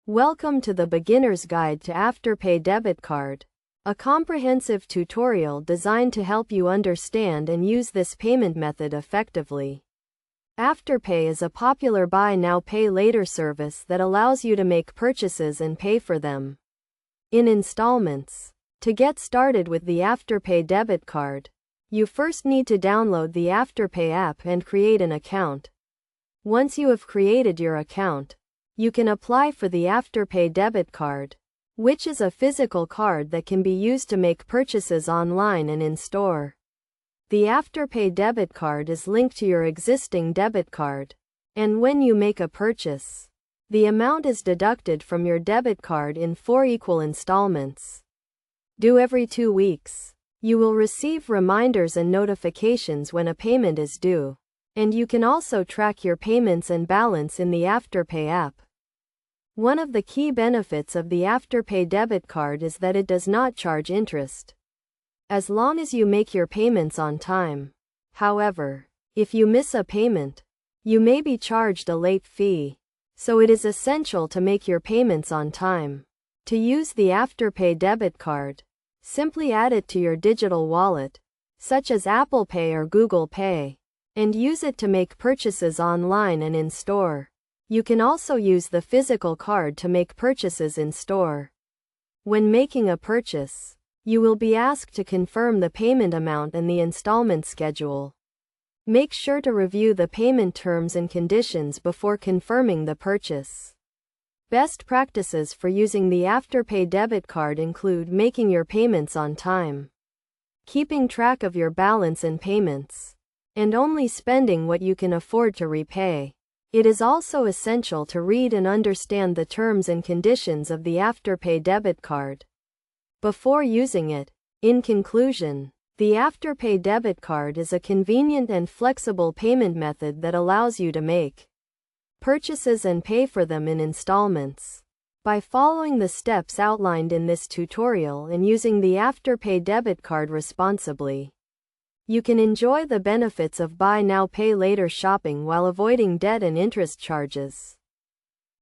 Welcome to the Beginner's Guide to Afterpay Debit Card, a comprehensive tutorial designed to help you understand and use this payment method effectively. Afterpay is a popular buy now pay later service that allows you to make purchases and pay for them in installments. To get started with the Afterpay Debit Card, you first need to download the Afterpay app and create an account. Once you have created your account, you can apply for the Afterpay Debit Card, which is a physical card that can be used to make purchases online and in-store. The Afterpay Debit Card is linked to your existing debit card, and when you make a purchase, the amount is deducted from your debit card in 4 equal installments, due every 2 weeks. You will receive reminders and notifications when a payment is due, and you can also track your payments and balance in the Afterpay app. One of the key benefits of the Afterpay Debit Card is that it does not charge interest, as long as you make your payments on time. However, if you miss a payment, you may be charged a late fee, so it is essential to make your payments on time. To use the Afterpay Debit Card, simply add it to your digital wallet, such as Apple Pay or Google Pay, and use it to make purchases online and in-store. You can also use the physical card to make purchases in-store. When making a purchase, you will be asked to confirm the payment amount and the installment schedule. Make sure to review the payment terms and conditions before confirming the purchase. Best practices for using the Afterpay Debit Card include making your payments on time, keeping track of your balance and payments, and only spending what you can afford to repay. It is also essential to read and understand the terms and conditions of the Afterpay Debit Card before using it. In conclusion, the Afterpay Debit Card is a convenient and flexible payment method that allows you to make purchases and pay for them in installments. By following the steps outlined in this tutorial and using the Afterpay Debit Card responsibly, you can enjoy the benefits of buy now pay later shopping while avoiding debt and interest charges.